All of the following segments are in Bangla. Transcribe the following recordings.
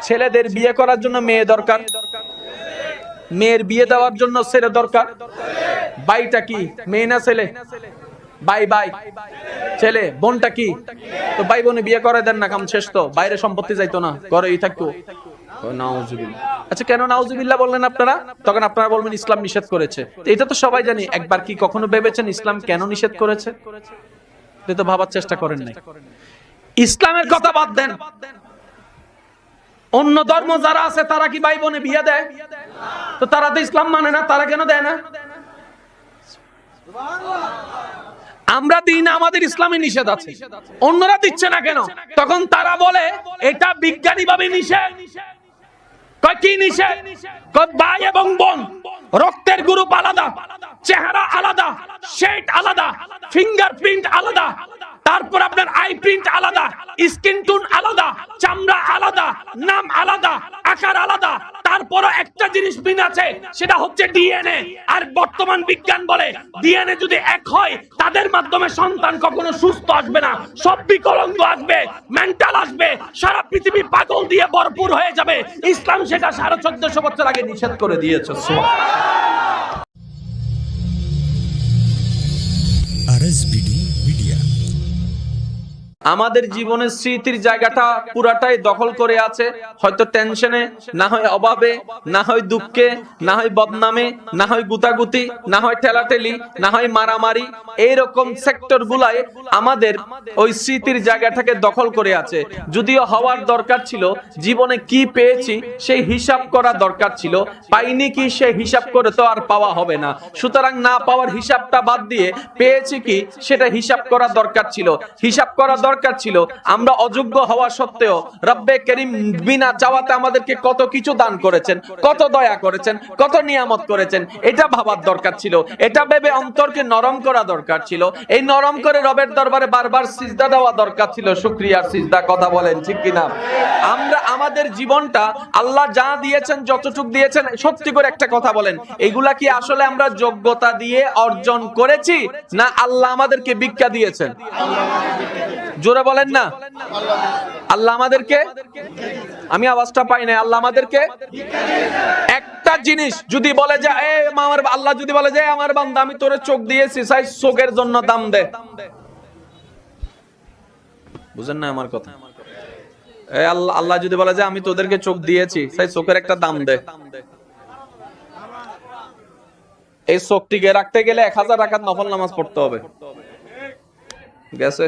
ছেলেদের বিয়ে করার জন্য মেয়ে দরকার, মেয়ের বিয়ে দেওয়ার জন্য ছেলে দরকার। ভাইটা কি মেয়ে না ছেলে? ভাই ভাই ছেলে, বোনটা কি? তো ভাই বোনে বিয়ে করে দেন না, কাম শেষ। তো বাইরে সম্পত্তি যাইতো না, ঘরেই থাকতো। নাউজুবিল্লাহ। আচ্ছা, কেন নাউজুবিল্লাহ বললেন আপনারা? তখন আপনারা বলবেন ইসলাম নিষেধ করেছে। এটা তো সবাই জানি। একবার কি কখনো ভেবেছেন ইসলাম কেন নিষেধ করেছে? এটা তো ভাবার চেষ্টা করেন নাই। ইসলামের কথা বাদ দেন, অন্য ধর্ম যারা আছে তারা কি ভাই বোনে বিয়ে দেয়? তো তারা তো ইসলাম মানে না, তারা কেন দেয় না? আমরা দিই না, আমাদের ইসলামে নিষেধ আছে, অন্যরা দিচ্ছে না কেন? তখন তারা বলে এটা বিজ্ঞানীভাবে নিষেধ। কয় কি নিষেধ? কয় ভাই এবং বোন রক্তের গ্রুপ আলাদা, চেহারা আলাদা, শেড আলাদা, ফিঙ্গারপ্রিন্ট আলাদা, তারপর আপনার আই প্রিন্ট আলাদা, স্কিন টোন আলাদা, চামড়া আলাদা, নাম আলাদা, আকার আলাদা, তারপর একটা জিনিস মিল আছে, সেটা হচ্ছে ডিএনএ। আর বর্তমান বিজ্ঞান বলে ডিএনএ যদি এক হয় তাদের মাধ্যমে সন্তান কখনো সুস্থ আসবে না, সব বিকলাঙ্গ আসবে, মেন্টাল আসবে, সারা পৃথিবী পাগল দিয়ে ভরপুর হয়ে যাবে। ইসলাম সেটা 1450 বছর আগে নিষেধ করে দিয়েছে। আরএসবিডি মিডিয়া। আমাদের জীবনের স্মৃতির জায়গাটা পুরাটাই দখল করে আছে, হয়তো টেনশনে, না হয় অভাবে, না হয় দুঃখে, না হয় বদনামে, না হয় গুতাগুতি, না হয় ঠেলাঠেলি, না হয় মারামারি। এইরকম সেক্টর গুলায় আমাদের ওই স্মৃতির জায়গাটাকে দখল করে আছে। যদিও হওয়ার দরকার ছিল, জীবনে কি পেয়েছি সেই হিসাব করা দরকার ছিল, পাইনি কি সেই হিসাব করে তো আর পাওয়া হবে না। সুতরাং না পাওয়ার হিসাবটা বাদ দিয়ে পেয়েছি কি সেটা হিসাব করা দরকার ছিল। হিসাব করা দরকার ছিল আমরা অযোগ্য হওয়া সত্ত্বেও রব্বে করিম বিনা চাওয়াতে আমাদেরকে কত কিছু দান করেছেন, কত দয়া করেছেন, কত নিয়ামত করেছেন, এটা ভাবার দরকার ছিল। এটা ভেবে অন্তরকে নরম করা দরকার ছিল। এই নরম করে রবের দরবারে বারবার সিজদা দেওয়া দরকার ছিল, শুকরিয়ার সিজদা। কথা বলেন ঠিক কিনা? আমরা আমাদের জীবনটা আল্লাহ যা দিয়েছেন, যতটুক দিয়েছেন, সত্যি করে একটা কথা বলেন, এগুলা কি আসলে আমরা যোগ্যতা দিয়ে অর্জন করেছি, না আল্লাহ আমাদেরকে ভিক্ষা দিয়েছেন? জোরে বলেন না। আল্লাহ আমাদেরকে, আমি আওয়াজটা পাই না, আল্লাহ আমাদেরকে একটা জিনিস যদি বলে যে আমার আল্লাহ যদি বলে যে আমার বান্দা আমি তোরে চোখ দিয়েছি, চাই চোখের জন্য দাম দে। বুঝেন না আমার কথা? আল্লাহ যদি বলে যে আমি তোদেরকে চোখ দিয়েছি, চাই চোখের একটা দাম দে। এই চোখটিকে রাখতে গেলে 1000 রাকাত নফল নামাজ পড়তে হবে। গেছে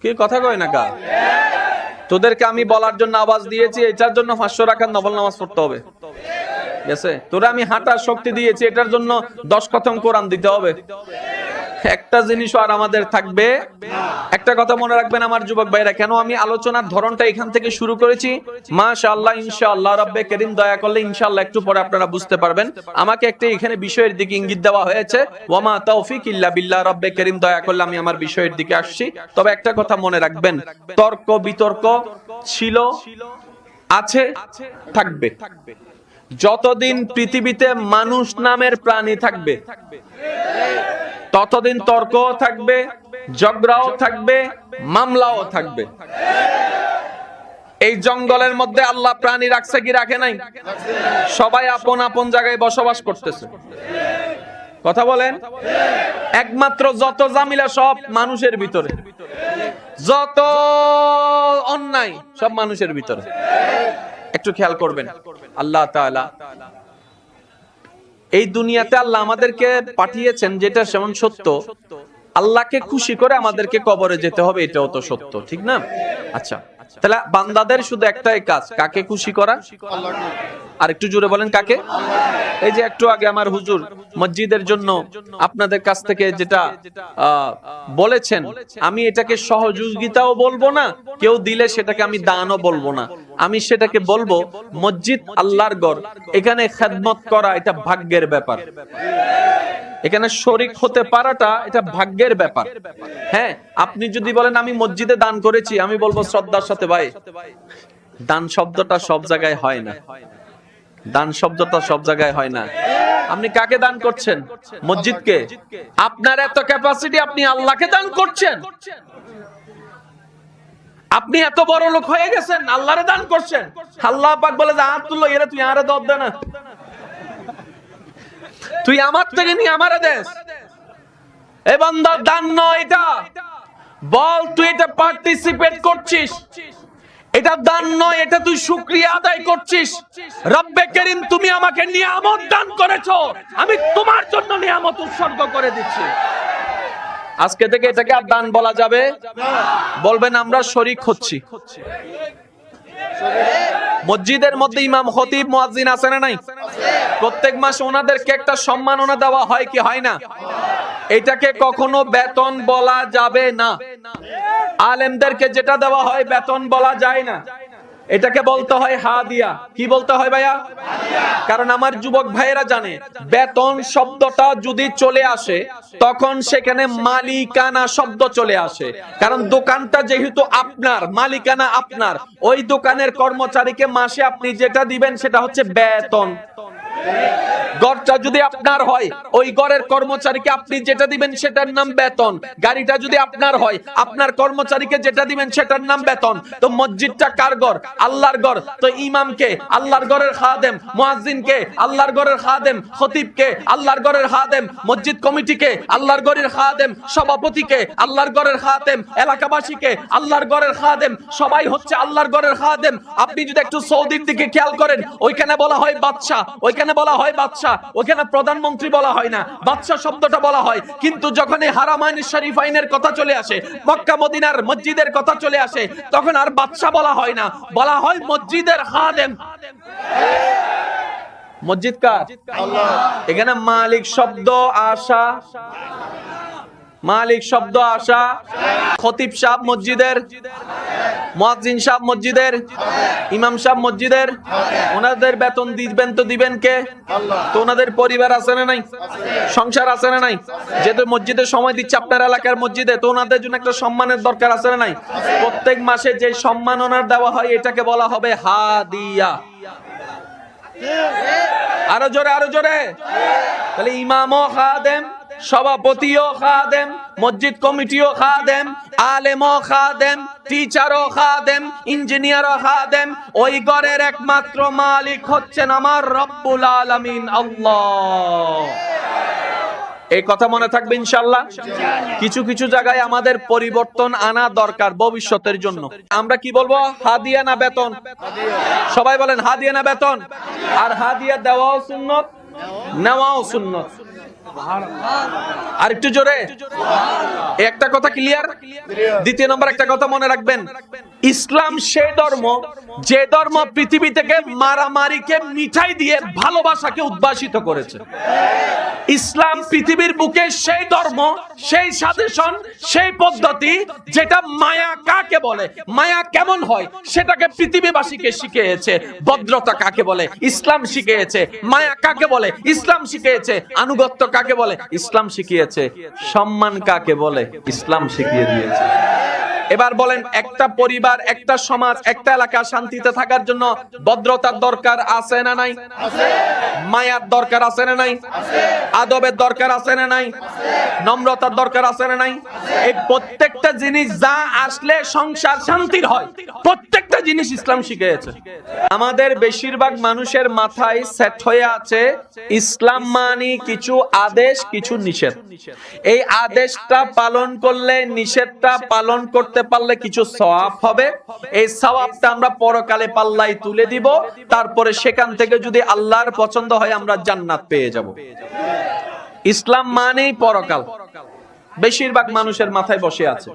কি কথা কয় না কা? তোদেরকে আমি বলার জন্য আওয়াজ দিয়েছি, এটার জন্য 500 রাকাত নফল নামাজ পড়তে হবে। গেছে? তোরা আমি হাঁটার শক্তি দিয়েছি, এটার জন্য 10 খতম কোরআন দিতে হবে। একটা জিনিসও আর আমাদের থাকবে। একটা কথা মনে রাখবেন আমার যুবক ভাইরা, কেন আমি আলোচনার ধরনটা এখান থেকে শুরু করেছি, মাশাআল্লাহ ইনশাআল্লাহ রব্বে করিম দয়া করলে ইনশাআল্লাহ একটু পরে আপনারা বুঝতে পারবেন। আমাকে একটা এখানে বিষয়ের দিকে ইঙ্গিত দেওয়া হয়েছে, ওয়ামা তৌফিক ইল্লা বিল্লাহ, রব্বে করিম দয়া করলে আমি আমার বিষয়ের দিকে আসছি। তবে একটা কথা মনে রাখবেন, তর্ক বিতর্ক ছিল, আছে, থাকবে। যতদিন পৃথিবীতে মানুষ নামের প্রাণী থাকবে ততদিন তর্কও থাকবে, ঝগড়াও থাকবে, মামলাও থাকবে। এই জঙ্গলের মধ্যে আল্লাহ প্রাণী রাখছে কি রাখে নাই? সবাই আপন আপন জায়গায় বসবাস করতেছে। কথা বলেন। একমাত্র যত জামিলা সব মানুষের ভিতরে, যত অন্যায় সব মানুষের ভিতরে। একটু খেয়াল করবেন, আল্লাহ তাআলা এই দুনিয়াতে আল্লাহ আমাদেরকে পাঠিয়েছেন, যেটা সেমন সত্য, আল্লাহকে খুশি করে আমাদেরকে কবরে যেতে হবে, এটাও তো সত্য, ঠিক না? আচ্ছা, তাহলে বান্দাদের শুধু একটাই কাজ, কাকে খুশি করা? আর একটু জোরে বলেন, কাকে? এই যে একটু আগে আমার হুজুর মসজিদের জন্য আপনাদের কাছ থেকে যেটা বলেছেন, আমি এটাকে সহযোগিতাও বলবো না, কেউ দিলে সেটাকে আমি দানও বলবো না, আমি সেটাকে বলবো মসজিদ আল্লাহর ঘর, এখানে খেদমত করা এটা ভাগ্যের ব্যাপার। এখানে শরীক হতে পারাটা এটা ভাগ্যের ব্যাপার। হ্যাঁ, আপনি যদি বলেন আমি মসজিদে দান করেছি, আমি বলবো শ্রদ্ধার সাথে, ভাই দান শব্দটা সব জায়গায় হয় না। দান শব্দটা সব জায়গায় হয় না। আপনি কাকে দান করছেন? মসজিদকে। আপনার এত ক্যাপাসিটি, আপনি আল্লাহকে দান করছেন। আপনি এত বড় লোক হয়ে গেছেন, আল্লাহরে দান করছেন, আল্লাহ পাক বলে যে আব্দুল্লাহ এরা তুই আরে দর দে না, তুই আমার থেকে নিয়ে আমারে দেস। এ বান্দা দান নয় এটা, বল তুই এটা পার্টিসিপেট করছিস, এটা দান নয়, এটা তুই শুকরিয়া আদায় করছিস। রব্বে করিম তুমি আমাকে নিয়ামত দান করেছো, আমি তোমার জন্য নিয়ামত উৎসর্গ করে দিচ্ছি। আজকে থেকে এটাকে আর দান বলা যাবে না, বলবেন আমরা শরীক হচ্ছি। মসজিদের মধ্যে ইমাম খতিব মুয়াজ্জিন আছে না নাই? প্রত্যেক মাসে ওনাদেরকে একটা সম্মাননা দেওয়া হয় কি হয় না? এটাকে কখনো বেতন বলা যাবে না। আলেমদেরকে যেটা দেওয়া হয় বেতন বলা যায় না, এটাকে বলতে হয় হাদিয়া। কি বলতে হয় ভাইয়া? কারণ আমার যুবক ভাইয়েরা জানে, বেতন শব্দটা যদি চলে আসে তখন সেখানে মালিকানা শব্দ চলে আসে। কারণ দোকানটা যেহেতু আপনার, মালিকানা আপনার, ওই দোকানের কর্মচারীকে মাসে আপনি যেটা দিবেন সেটা হচ্ছে বেতন। ঘরটা যদি আপনার হয়, ওই ঘরের কর্মচারীকে আপনি যেটা দিবেন সেটার নাম বেতন। গাড়িটা যদি আপনার হয়, আপনার কর্মচারীকে যেটা দিবেন সেটার নাম বেতন। তো মসজিদটা কার ঘর? আল্লাহর ঘর। তো ইমামকে আল্লাহর ঘরের খাদেম, মুয়াজ্জিনকে আল্লাহর ঘরের খাদেম, খতিবকে আল্লাহর ঘরের খাদেম, মসজিদ কমিটিকে আল্লাহর ঘরের খাদেম, সভাপতিকে আল্লাহর ঘরের খাদেম, এলাকাবাসীকে আল্লাহর ঘরের খাদেম, সবাই হচ্ছে আল্লাহর ঘরের খাদেম। আপনি যদি একটু সৌদির দিকে খেয়াল করেন, ওইখানে বলা হয় বাদশা, ওইখানে বলা হয় বাদশা, ওখানে প্রধানমন্ত্রী বলা হয় না, বাদশা শব্দটা বলা হয়। কিন্তু যখন এই হারামাইন শরীফাইনের কথা চলে আসে, মক্কা মদিনার মসজিদের কথা চলে আসে, তখন আর বাদশা বলা হয় না, বলা হয় মসজিদের খাদেম। মসজিদ কার? আল্লাহ। এখানে মালিক শব্দ আসা, মালিক শব্দ আসা, খতিব সাহেব মসজিদের, মুয়াজ্জিন সাহেব মসজিদের, ইমাম সাহেব মসজিদের। ওনাদের বেতন দিবেন তো দিবেন কে? আল্লাহ। তো ওনাদের পরিবার আছে না নাই? সংসার আছে না নাই? যেহেতু মসজিদে সময় দিচ্ছে আপনার এলাকার মসজিদে, তো ওনাদের জন্য একটা সম্মানের দরকার আছে না নাই? প্রত্যেক মাসে যে সম্মান ওনার দেওয়া হয় এটাকে বলা হবে হাদিয়া। আরো জোরে, আরো জোরে। তাহলে ইমামও খাদেম, সভাপতিও খাদেম, মসজিদ কমিটিও খাদেম, আলেমও খাদেম, টিচারও খাদেম, ইঞ্জিনিয়ারও খাদেম। ওই ঘরের একমাত্র মালিক হচ্ছেন আমার রব্বুল আলামিন আল্লাহ। এই কথা মনে থাকবে ইনশাআল্লাহ। কিছু কিছু জায়গায় আমাদের পরিবর্তন আনা দরকার ভবিষ্যতের জন্য। আমরা কি বলবো? হাদিয়া না বেতন? সবাই বলেন হাদিয়া না বেতন? আর হাদিয়া দেওয়াও সুন্নত, নেওয়াও সুন্নত। আর একটু জোরে। একটা কথা ক্লিয়ার। দ্বিতীয় নম্বর একটা কথা মনে রাখবেন, ইসলাম সেই ধর্ম যে ধর্ম পৃথিবী থেকে মারামারিকে মিঠাই দিয়ে ভালোবাসাকে উদ্ভাসিত করেছে। ইসলাম পৃথিবীর বুকে সেই ধর্ম, সেই সাজেশন, সেই পদ্ধতি যেটা মায়া কাকে বলে, মায়া কেমন হয় সেটাকে পৃথিবীবাসীকে শিখিয়েছে। ভদ্রতা কাকে বলে ইসলাম শিখিয়েছে। মায়া কাকে বলে ইসলাম শিখিয়েছে। আনুগত্য কাকে বলে ইসলাম শিখিয়েছে। সম্মান কাকে বলে ইসলাম শিখিয়ে দিয়েছে। এবার বলেন, একটা পরিবার, একটা সমাজ, একটা এলাকা শান্তিতে থাকার জন্য ভদ্রতার দরকার আছে না নাই? মায়ার দরকার আছে না নাই? আদবের দরকার আছে না নাই? নম্রতার দরকার আছে না নাই? এই প্রত্যেকটা জিনিস যা আসলে সংসার শান্তির হয়, প্রত্যেকটা জিনিস ইসলাম শিখিয়েছে। আমাদের বেশিরভাগ মানুষের মাথায় সেট হয়ে আছে ইসলাম মানে কিছু আদেশ, কিছু নিষেধ। এই আদেশটা পালন করলে, নিষেধটা পালন করতে পারলে কিছু সওয়াব হবে। এই সওয়াবটা আমরা পরকালে পাল্লায় তুলে দিব। তারপরে সেখান থেকে যদি আল্লাহর পছন্দ হয় আমরা জান্নাত পেয়ে যাব। ইসলাম মানেই পরকাল, বেশিরভাগ মানুষের মাথায় বসে আছে।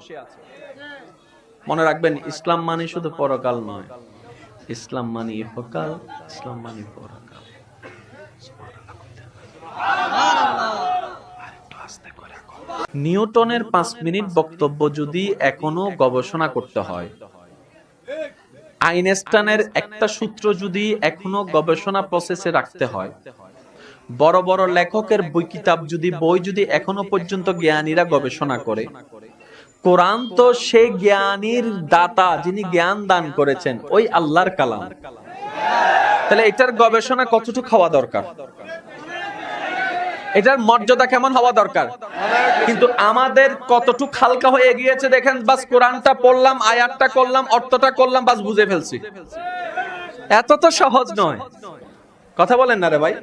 মনে রাখবেন, ইসলাম মানে শুধু পরকাল নয়, ইসলাম মানে ইহকাল, ইসলাম মানে পরকাল। নিউটনের 5 মিনিট বক্তব্য যদি এখনো গবেষণা করতে হয়, আইনস্টাইনের একটা সূত্র যদি এখনো গবেষণা প্রসেসে রাখতে হয়, বড় বড় লেখকের বই কিতাব যদি এখনো পর্যন্ত জ্ঞানীরা গবেষণা করে, কোরআন তো সেই জ্ঞানীর দাতা, যিনি জ্ঞান দান করেছেন, ওই আল্লাহর কালাম। তাহলে এটার গবেষণা কতটুকু খাওয়া দরকার? এটার মর্যাদা কেমন হওয়া দরকার। কিন্তু আমাদের কতটুকু হালকা হয়ে গিয়েছে দেখেন, বাস কোরআনটা পড়লাম, আয়াতটা করলাম, অর্থটা করলাম, বাস বুঝে ফেলছি। এত তো সহজ নয়, কথা বলেন না রে ভাই।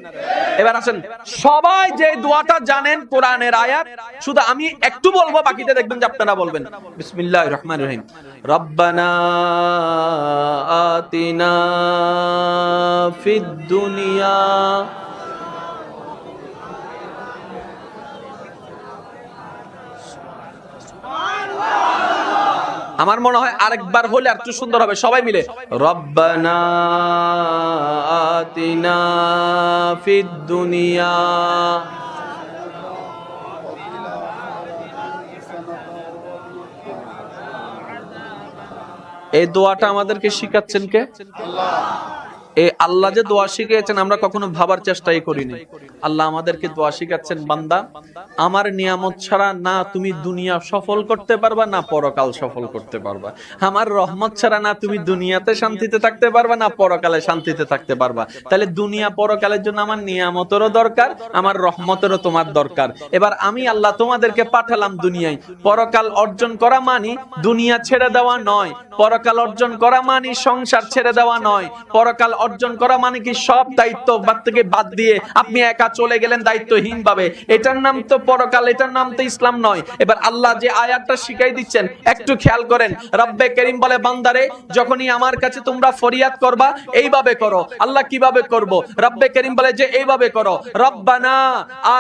এবার আসেন, সবাই যে দোয়াটা জানেন কোরআনের আয়াত, শুধু আমি একটু বলবো, বাকিটা দেখবেন যে আপনারা বলবেন। বিসমিল্লাহির রহমানির রহিম। রব্বানা আতিনা ফিদ দুনিয়া, আমার মনে হয় আরেকবার হলে আর একটু সুন্দর হবে, সবাই মিলে রব্বানা আতিনা ফিদ দুনিয়া। এই দোয়াটা আমাদেরকে শিখাচ্ছেন কে? এই আল্লাহ যে দোয়া শিখিয়েছেন আমরা কখনো ভাবার চেষ্টাই করিনি। আল্লাহ আমাদেরকে দোয়া শিখাচ্ছেন, বান্দা আমার নিয়ামত ছাড়া না তুমি দুনিয়া সফল করতে পারবা, না পরকাল সফল করতে পারবা। আমার রহমত ছাড়া না তুমি দুনিয়াতে শান্তিতে থাকতে পারবা, না পরকালে শান্তিতে থাকতে পারবা। তাহলে দুনিয়া পরকালের জন্য আমার নিয়ামতেরও দরকার, আমার রহমতেরও তোমার দরকার। এবার আমি আল্লাহ তোমাদেরকে পাঠালাম দুনিয়ায়। পরকাল অর্জন করা মানি দুনিয়া ছেড়ে দেওয়া নয়, পরকাল অর্জন করা মানি সংসার ছেড়ে দেওয়া নয়, পরকাল অর্জন করা মানে কি সব দায়িত্ব বাদ থেকে বাদ দিয়ে আপনি একা চলে গেলেন দায়িত্বহীন ভাবে, এটার নাম তো পরকাল, এটার নাম তো ইসলাম নয়। এবার আল্লাহ যে আয়াতটা শিখাই দিচ্ছেন একটু খেয়াল করেন। রব্বে করিম বলে, বান্দারে যখনই আমার কাছে তোমরা ফরিয়াদ করবা এইভাবে করো। আল্লাহ কিভাবে করব? রব্বে করিম বলে যে এইভাবে করো, রব্বানা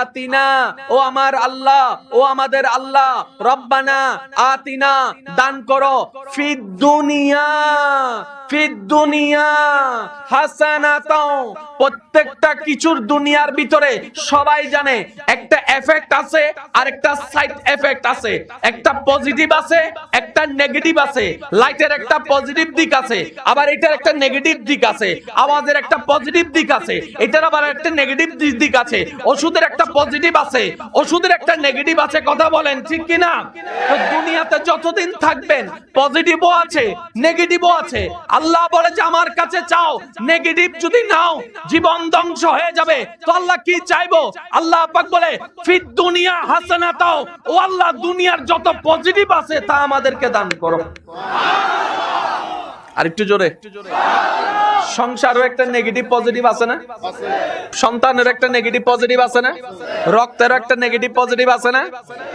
আতিনা, ও আমার আল্লাহ, ও আমাদের আল্লাহ, রব্বানা আতিনা, দান করো, ফিদ দুনিয়া, ফিদ দুনিয়া হাসানাতাও, প্রত্যেকটা কিছুর দুনিয়ার ভিতরে সবাই জানে একটা এফেক্ট আছে আর একটা সাইড এফেক্ট আছে, একটা পজিটিভ আছে একটা নেগেটিভ আছে। লাইটের একটা পজিটিভ দিক আছে, আবার এটার একটা নেগেটিভ দিক আছে। আওয়াজের একটা পজিটিভ দিক আছে, এটার আবার একটা নেগেটিভ দিক আছে। ওষুধের একটা পজিটিভ আছে, ওষুধের একটা নেগেটিভ আছে। কথা বলেন ঠিক কি না? তো দুনিয়াতে যতদিন থাকবেন পজিটিভও আছে নেগেটিভও আছে। আল্লাহ বলে যে আমার কাছে চাও, নেগেটিভ যদি নাও জীবন ধ্বংস হয়ে যাবে। তো আল্লাহ কি চাইবো? আল্লাহ পাক বলে ফিদ দুনিয়া হাসানাতাও, ও আল্লাহ দুনিয়ার যত পজিটিভ আছে তা আমাদেরকে দান করো। আরেকটু জোরে। সংসারও একটা নেগেটিভ পজিটিভ আছে না? সন্তানের একটা নেগেটিভ পজিটিভ আছে না? রক্তের একটা নেগেটিভ পজিটিভ আছে না?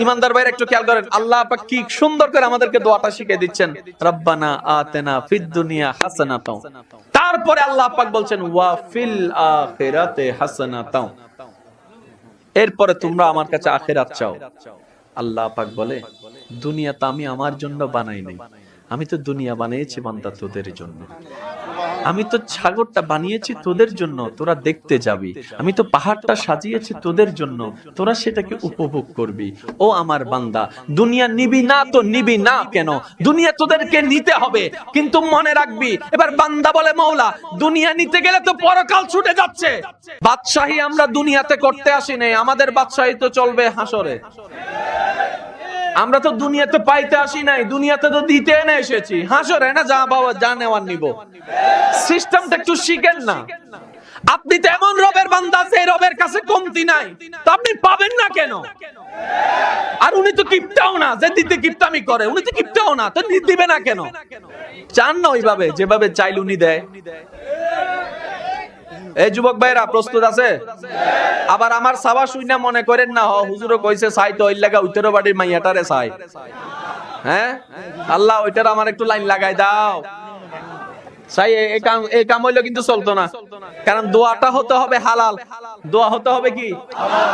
ইমানদার ভাইরা একটু খেয়াল করেন, আল্লাহ পাক কি সুন্দর করে আমাদেরকে দোয়াটা শিখিয়ে দিচ্ছেন, রব্বানা আতিনা ফিদ দুনিয়া হাসানাতাও। তারপরে আল্লাহ পাক বলছেন ওয়া ফিল আখিরাতে হাসানাতাও, এরপরে তোমরা আমার কাছে আখিরাত চাও। আল্লাহ পাক বলে দুনিয়াটা আমি আমার জন্য বানাই নাই, আমি তো দুনিয়া বানিয়েছি বান্দা তোদের জন্য। আমি তো সাগরটা বানিয়েছি তোদের জন্য, তোরা দেখতে যাবি। আমি তো পাহাড়টা সাজিয়েছি তোদের জন্য, তোরা সেটাকে উপভোগ করবি। ও আমার বান্দা, দুনিয়া নিবি না তো নিবি না কেন? দুনিয়া তোদেরকে নিতে হবে, কিন্তু মনে রাখবি। এবার বান্দা বলে, মওলা দুনিয়া নিতে গেলে তো পরকাল ছুটে যাচ্ছে। বাদশাহী আমরা দুনিয়াতে করতে আসি নাই, আমাদের বাদশাহী তো চলবে হাসরে। আমরা তো দুনিয়াতে পাইতে আসি নাই, দুনিয়াতে তো দিতে এনে এসেছি। হাসরে না যা বাবা যা নেওয়ার নিব। সিস্টেমটা একটু শিখেন না। আপনি তো এমন রবের বান্দা, সেই রবের কাছে কমতি নাই, তো আপনি পাবেন না কেন? আর উনি তো কিপটাও না যে দিতে কিপটামি করে, উনি তো কিপটাও না, তো দিবে না কেন? চান না ওইভাবে যেভাবে চাইলে উনি দেয়। এই যুবক ভাইরা প্রস্তুত আছে? আবার আমার সাবা শুইনা মনে করেন না হুজুরও কইছে চাই তো ওই লাগা উইতেরো বাড়ির মাইয়াটারে চাই। হ্যাঁ আল্লাহ ওইটার আমার একটু লাইন লাগাই দাও। চাই এই কাম হইলো কিন্তু চলতো না, কারণ দোয়াটা হতে হবে হালাল। দোয়া হতে হবে কি?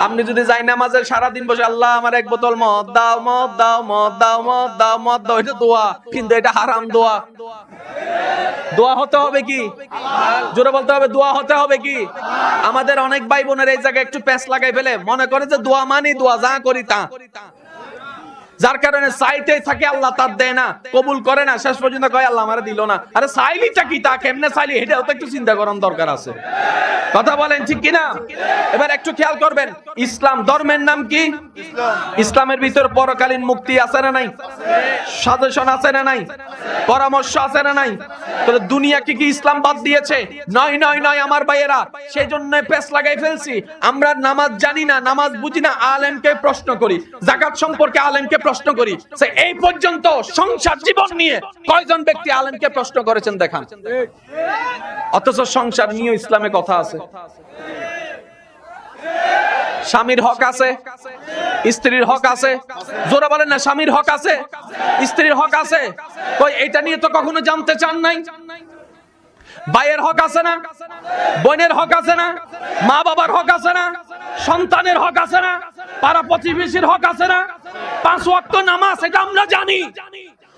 আপনি যদি যাই নামাজের সারাদিন বসে আল্লাহ আমার এক বোতল মদ দাও, মদ দাও, মদ দাও, মদ দাও, মদ দাও, এটা দোয়া, কিন্তু এটা হারাম দোয়া। দোয়া হতে হবে কি? জোরে বলতে হবে, দোয়া হতে হবে কি? আমাদের অনেক ভাই বোনের এই জায়গায় একটু প্যাঁচ লাগাই ফেলে, মনে করে যে দোয়া মানি দোয়া যা করি তা। যার কারণে চাইতেই থাকে, আল্লাহ তার দেয় না, কবুল করে না, শেষ পর্যন্ত কয় আল্লাহ আমারে দিল না। আরে চাইলিটা কি, তা কেমনে চাইলি, এটাও তো একটু চিন্তা করার দরকার আছে। কথা বলেন ঠিক কিনা? এবার একটু খেয়াল করবেন, ইসলাম ধর্মের নাম কি? ইসলামের ভিতর পরকালীন মুক্তি আছে না নাই? সাজেশন আছে না নাই? পরামর্শ আছে না নাই? তাহলে দুনিয়াকে কি ইসলাম বাদ দিয়েছে? নয় নয় নয় আমার ভাইয়েরা, সেই জন্য পেছ লাগাই ফেলছি। আমরা নামাজ জানি না, নামাজ বুঝি না, আলেমকে প্রশ্ন করি, যাকাত সম্পর্কে আলেমকে প্রশ্ন করি। এই পর্যন্ত সংসার জীবন নিয়ে কয়জন ব্যক্তি আলেমকে প্রশ্ন করেছেন দেখান। অথচ সংসার নিয়ে ইসলামে কথা আছে। স্বামীর হক আছে, স্ত্রীর হক আছে, জোরা বলেন না, স্বামীর হক আছে, স্ত্রীর হক আছে, কই এটা নিয়ে তো কখনো জানতে চান নাই। ভাইয়ের হক আছে না, বোনের হক আছে না, মা বাবার হক আছে না, সন্তানের হক আছে না, পাড়া প্রতিবেশীর হক আছে না, 5 ওয়াক্ত নামাজ, এটা আমরা জানি।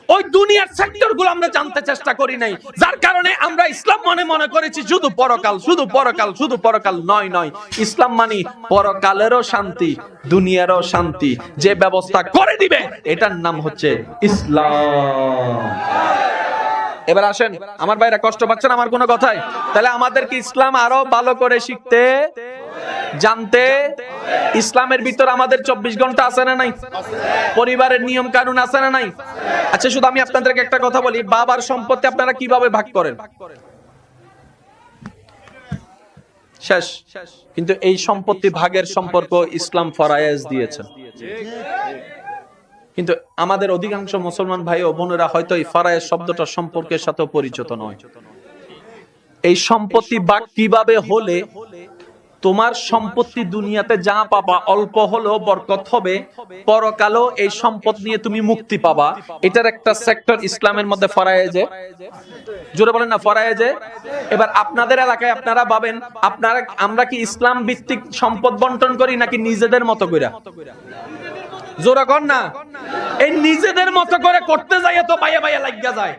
ওই দুনিয়ার সেক্টর গুলো আমরা জানতে চেষ্টা করি নাই, যার কারণে আমরা ইসলাম মনে করেছি শুধু পরকাল, শুধু পরকাল, শুধু পরকাল। নয় নয়, ইসলাম মানি পরকালেরও শান্তি, দুনিয়ারও শান্তি, যে ব্যবস্থা করে দিবে এটার নাম হচ্ছে ইসলাম। এবার আসেন আমার ভাইরা, কষ্ট পাচ্ছেন আমার কোনো কথায়? তাহলে আমাদেরকে ইসলাম আরো ভালো করে শিখতে, জানতে, ইসলামের ভিতর আমাদের 24 ঘন্টা আছে না নাই? পরিবারের নিয়ম কানুন আছে না নাই? আচ্ছা, শুধু আমি আপনাদেরকে একটা কথা বলি, বাবার সম্পত্তি আপনারা কিভাবে ভাগ করেন? শেষ। কিন্তু এই সম্পত্তি ভাগের সম্পর্ক ইসলাম ফরায়েজ দিয়েছে। কিন্তু আমাদের অধিকাংশ মুসলমান ভাই ও বোনেরা হয়তো এই ফরায়েজ শব্দটা সম্পর্কের সাথে পরিচিত নয়। এই সম্পত্তি ভাগ কিভাবে হলে তোমার সম্পত্তি দুনিয়াতে যা পাবা অল্প হলেও বরকত হবে, পরকালেও এই সম্পদ নিয়ে তুমি মুক্তি পাবা, এটার একটা সেক্টর ইসলামের মধ্যে ফরায়েজে। জোরে বলেন না, ফরায়েজে। এবার আপনাদের এলাকায় আপনারা ভাবেন, আমরা কি ইসলাম ভিত্তিক সম্পদ বন্টন করি নাকি নিজেদের মতো কইরা? জোরে কর না। এই নিজেদের মতো করে করতে যাই তো বাইয়া বাইয়া লাগিয়া যায়।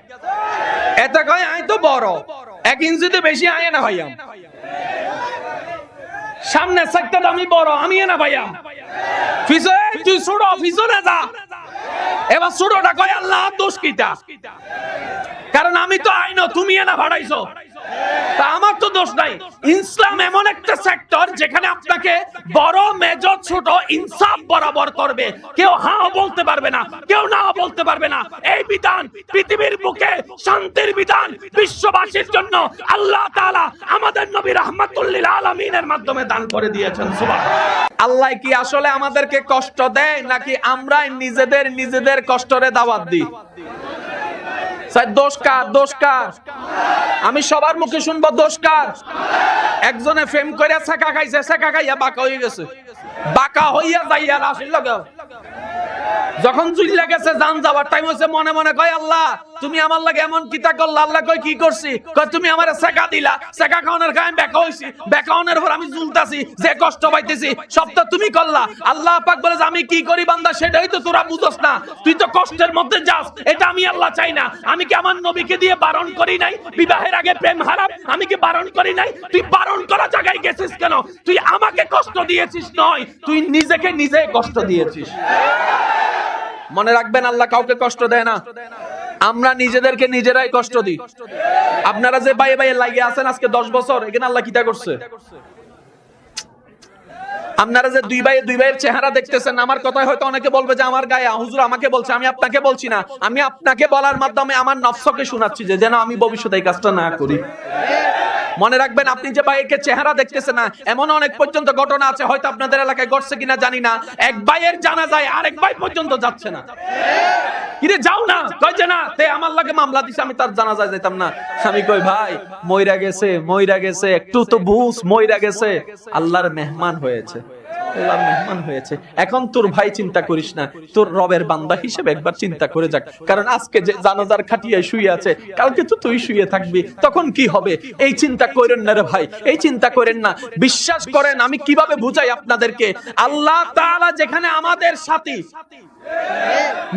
এটা কয় আই তো বড়, 1 ইঞ্চিতে বেশি আয় না ভাইয়া, সামনে সেক্টর আমি বড়, আমি না ভাইয়া, পিছনে তুই ছোট, পিছনে যা। এবার ছোটটা কয় আল্লাহ দোষ কিটা, কারণ আমি তো আইনো, তুমি না ভাড়াইছো, তা আমার তো দোষ নাই। ইসলাম এমন একটা সেক্টর যেখানে আপনাকে বড় মেজর ছোট ইনসাফ বরাবর করবে, কেউ হ্যাঁ বলতে পারবে না, কেউ না বলতে পারবে না। এই বিধান পৃথিবীর বুকে শান্তির বিধান বিশ্ববাসীর জন্য আল্লাহ তাআলা আমাদের নবী রাহমাতুল লিল আলামিনের মাধ্যমে দান করে দিয়েছেন। সুবহানাল্লাহ। আল্লাহ কি আসলে আমাদেরকে কষ্ট দেয় নাকি আমরা নিজেদের কষ্টরে দাওয়াত দিই? দোষ কার? দোষ কার? আমি সবার মুখে শুনবো দোষ কার? একজনে ফেম করে ছেকা খাইছে, ছেকা খাইয়া বাঁকা হয়ে গেছে, বাঁকা হইয়া যাইয়া রাশির লগে যখন চুইলা গেছে, জান যাওয়ার টাইম হইছে, মনে মনে কয় আল্লাহ তুমি আমার লাগে এমন কিতা করলা। আল্লাহ কয় কি করছি? কয় তুমি আমারে ছেকা দিলা, ছেকা খাওয়ানোর গায়ে বেকা হইছি, বেকা হওয়ানোর পর আমি ঝুলতাছি, যে কষ্ট পাইতেছি সব তো তুমি করলা। আল্লাহ পাক বলে যে আমি কি করি বান্দা সেটাই তো তোরা বুঝছ না, তুই তো কষ্টের মধ্যে যাস, এটা আমি আল্লাহ চাই না। আমি কি আমার নবীকে দিয়ে বারণ করি নাই বিবাহের আগে প্রেম হারাম? আমি কি বারণ করি নাই? তুই বারণ করা জায়গায় গেছিস কেন? তুই আমাকে কষ্ট দিয়েছিস নয়, তুই নিজে কষ্ট দিয়েছিস। মনে রাখবেন, আল্লাহ কাউকে কষ্ট দেয় না, আমরা নিজেদেরকে নিজেরাই কষ্ট দিই। আপনারা যে ভাই ভাই লাগিয়ে আছেন আজকে 10 বছর, এখানে আল্লাহ কিটা করছে? আপনারা যে দুই ভাইয়ের চেহারা দেখতেছেন, আমার কথায় হয়তো অনেকে বলবে যে আমার গায়ে হুজুর আমাকে বলছে, আমি আপনাকে বলছি না, আমি আপনাকে বলার মাধ্যমে আমার নফসকে শোনাচ্ছি যে যেন আমি ভবিষ্যতে এই কাজটা না করি। মনে রাখবেন, আপনি যে ভাইকে চেহারা দেখতেছেন না, এমন অনেক পর্যন্ত ঘটনা আছে, হয়তো আপনাদের এলাকায় ঘটছে কিনা জানি না, এক ভাইয়ের জানাজায় আরেক ভাই পর্যন্ত যাচ্ছে না। কিরে যাও না? কই যে না, তে আমার লাগে মামলা দিছে, আমি তার জানাজায় যাইতাম না। আমি কই ভাই মইরা গেছে, একটু তো বুঝ, মইরা গেছে, আল্লাহর মেহমান হয়েছে, আল্লাহর মেহমান হয়েছে। এখন তোর ভাই চিন্তা করিস না, তোর রবের বান্দা হিসেবে একবার চিন্তা করে যাক, কারণ আজকে যে জানাজার খাটিয়ায় শুয়ে আছে, কালকে তো তুই শুয়ে থাকবি, তখন কি হবে? এই চিন্তা করেন না রে ভাই, এই চিন্তা করেন না। বিশ্বাস করেন, আমি কিভাবে বুঝাই আপনাদেরকে, আল্লাহ তাআলা যেখানে আমাদের সাথী,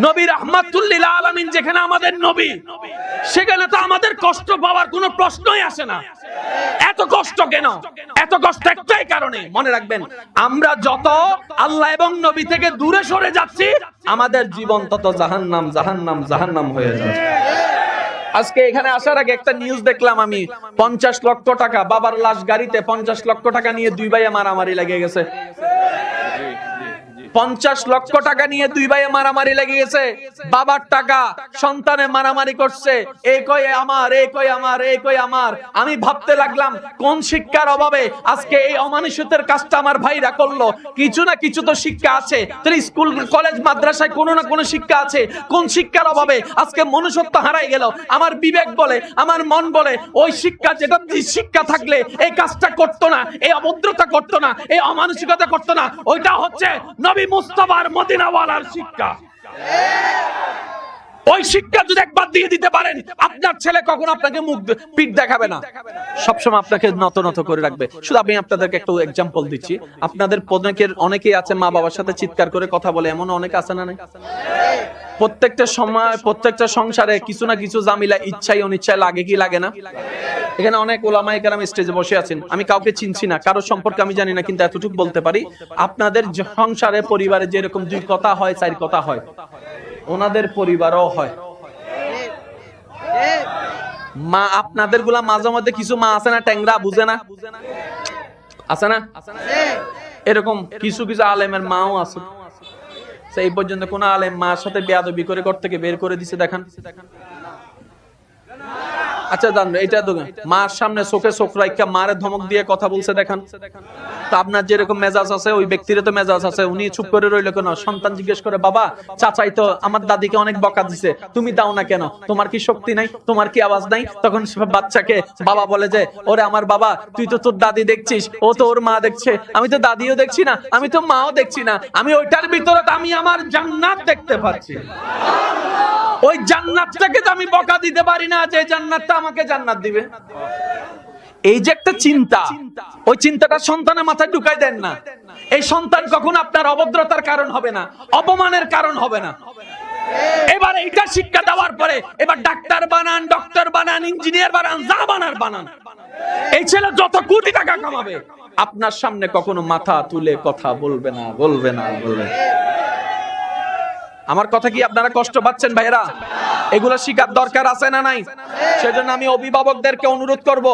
নবী রাহমাতুল লিল আলামিন যেখানে আমাদের নবী, সেখানে তো আমাদের কষ্ট পাওয়ার কোনো প্রশ্নই আসে না। এত কষ্ট কেন? এত কষ্ট একটাই কারণে, মনে রাখবেন, আমরা যত আল্লাহ এবং নবী থেকে দূরে সরে যাচ্ছি, আমাদের জীবন তত জাহান্নাম জাহান্নাম জাহান্নাম হয়ে যাচ্ছে। আজকে এখানে আসার আগে একটা নিউজ দেখলাম আমি, 50 লক্ষ টাকা বাবার লাশ গাড়িতে 50 লক্ষ টাকা নিয়ে দুই ভাইয়ে মারামারি লেগে গেছে। 50 লক্ষ টাকা নিয়ে দুই ভাইয়ে মারামারি লেগে গেছে। বাবার টাকা সন্তানে মারামারি করছে, এই কয় আমার, এই কয় আমার, এই কয় আমার। আমি ভাবতে লাগলাম কোন শিক্ষার অভাবে আজকে এই অমানুষের কাজটা আমার ভাইরা করলো। কিছু না কিছু তো শিক্ষা আছে, তাহলে স্কুল কলেজ মাদ্রাসায় কোনো না কোনো শিক্ষা আছে। কোন শিক্ষার অভাবে আজকে মনুষ্যত্ব হারাই গেল? আমার বিবেক বলে, আমার মন বলে, ওই শিক্ষা, যেটা শিক্ষা থাকলে এই কাজটা করতো না, এই অভদ্রতা করতো না, এই অমানসিকতা করতো না। ওইটা হচ্ছে নবী মুস্তাফার মদিনাওয়ালার শিক্ষা। ওই শিক্ষা যদি একবার দিয়ে দিতে পারেন, আপনার ছেলে কখনো আপনাকে মুখ পিঠ দেখাবে না, সবসময় আপনাকে নত নত করে রাখবে। শুধু আমি আপনাদেরকে একটু এক্সাম্পল দিচ্ছি। আপনাদের অনেকেই আছে মা বাবার সাথে চিৎকার করে কথা বলে, এমন অনেক আছে না? প্রত্যেকটা সময় প্রত্যেকটা সংসারে কিছু না কিছু জামিলা ইচ্ছাই অনিচ্ছায় লাগে, কি লাগে না? এখানে অনেক ওলামায়ে কেরাম স্টেজে বসে আছেন, আমি কাউকে চিনছি না, কারো সম্পর্কে আমি জানি না, কিন্তু এতটুকু বলতে পারি, আপনাদের সংসারে পরিবারে যেরকম দুই কথা হয়, চার কথা হয়, ওনাদের পরিবারও হয়। মা আপনাদের গুলা মাঝে মধ্যে কিছু মা আছে না, ট্যাংরা, বুঝে না, আছে না? এরকম কিছু কিছু আলেমের মাও আছে। সেই পর্যন্ত কোন আলেম মার সাথে বেয়াদবি করে ঘর থেকে বের করে দিছে দেখান? আচ্ছা জানবে, এটা তো মার সামনে চোখে চোখ রাখা মারে ধমক দিয়ে কথা বলছে দেখান? তো আপনার যেরকম মেজাজ আছে, ওই ব্যক্তির তো মেজাজ আছে। উনি চুপ করে রইল কেন? সন্তান জিজ্ঞেস করে, বাবা চাচাই তো আমার দাদিকে অনেক বকা দিছে, তুমি দাও না কেন? তোমার কি শক্তি নাই? তোমার কি আওয়াজ নাই? তখন বাচ্চাকে বাবা বলে যে, ওরে আমার বাবা, তুই তো তোর দাদি দেখছিস, ও তো ওর মা দেখছে, আমি তো দাদিও দেখছি না, আমি তো মাও দেখছি না, আমি ওইটার ভিতরে আমি আমার জান্নাত দেখতে পাচ্ছি। ওই জান্নাতটাকে তো আমি বকা দিতে পারি না যে জান্নাতটা আমাকে জান্নাত দিবে। এই যে একটা চিন্তা, ওই চিন্তাটা সন্তানের মাথায় ঢুকাই দেন না। এই সন্তান কখনো আপনার অভদ্রতার কারণ হবে না, অপমানের কারণ হবে না। এবার এইটা শিক্ষা দেওয়ার পরে এবার ডাক্তার বানান, ডক্টর বানান, ইঞ্জিনিয়ার বানান, যা বানার বানান। এই ছেলে যত কোটি টাকা কামাবে, আপনার সামনে কখনো মাথা তুলে কথা বলবে না, বলবে না, বলবে না। আমার কথা কি আপনারা কষ্ট পাচ্ছেন ভাইরা? এগুলো শিখার দরকার আছে না নাই? সেজন্য আমি অভিভাবকদেরকে অনুরোধ করব,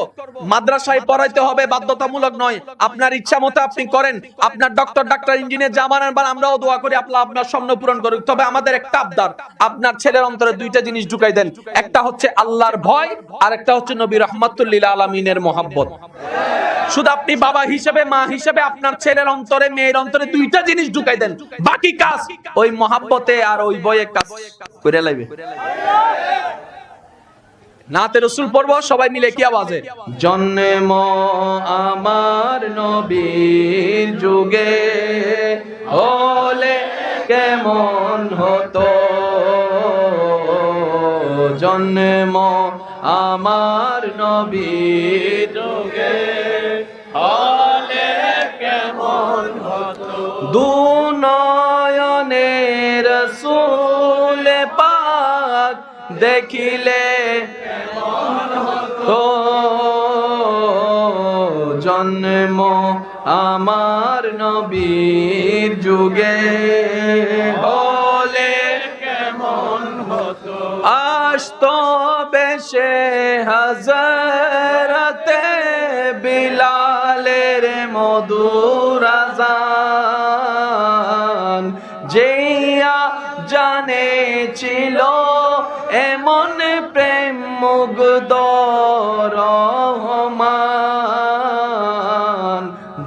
মাদ্রাসায় পড়াইতে হবে, বাধ্যতামূলক নয়। আপনার ইচ্ছা মতো আপনি করেন, আপনার ডাক্তার, ইঞ্জিনিয়ার যা বানান, আমরাও দোয়া করি আল্লাহ আপনার স্বপ্ন পূরণ করুক। তবে আমাদের একটা আবদার, আপনার ছেলের অন্তরে দুইটা জিনিস ঢুকাই দেন। একটা হচ্ছে আল্লাহর ভয়, আর একটা হচ্ছে নবী রাহমাতুল লিল আলামিনের মহব্বত। শুধু আপনি বাবা হিসেবে, মা হিসেবে আপনার ছেলের অন্তরে, মেয়ের অন্তরে দুইটা জিনিস ঢুকাই দেন, বাকি কাজ ওই মহব্বতে আর ওই ভয়ে কাজ করে লাইবে। নাতে রাসূল পড়বো সবাই মিলে, কি আওয়াজে? জন্ম আমার নবীর যুগে হলে কেমন হতো, জন্ম আমার নবীর যুগে হলে কেমন হতো, দুনয়নে রাসূল পাক দেখিলে কেমন হতো, জন্ম আমার নবীর যুগে হলে কেমন হতো, আসতো বেশে হযরতে বিলালের মধুর আযান, যেয়া জানে ছিল এমন প্রেম মুগ্ধ রহমান,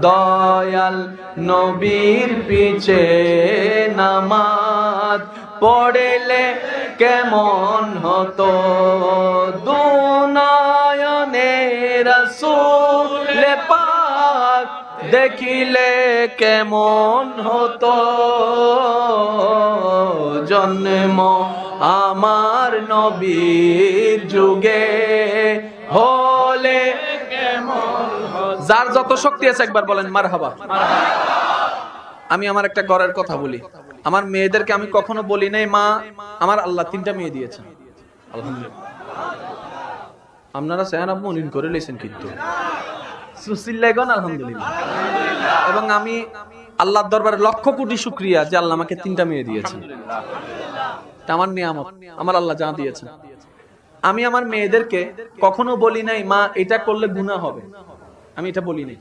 দয়াল নবীর পিছে নামাজ পড়লে কেমন হতো, দুনয়নে রাসূল পাক দেখিলে কেমন হতো, জন্ম আমার নবীর যুগে হলে কেমন হতো। যার যত শক্তি আছে একবার বলেন মারহাবা। আমি আমার একটা ঘরের কথা বলি। আমার মেয়েদেরকে আমি কখনো বলি নাই মা আমার আল্লাহ 3টা মেয়ে দিয়েছেন, আলহামদুলিল্লাহ। আপনারা সেহান আপনি মনিন করে লেছেন কিন্তু সুসিল্লাইগন আলহামদুলিল্লাহ। এবং আমি আল্লাহর দরবারে লক্ষ কোটি শুকরিয়া যে আল্লাহ আমাকে 3টা মেয়ে দিয়েছেন। আমার নিয়ামত, আমার আল্লাহ যা দিয়েছেন। আমি আমার মেয়েদেরকে কখনো বলি নাই মা এটা করলে গুনাহ হবে, আমি এটা বলি নাই।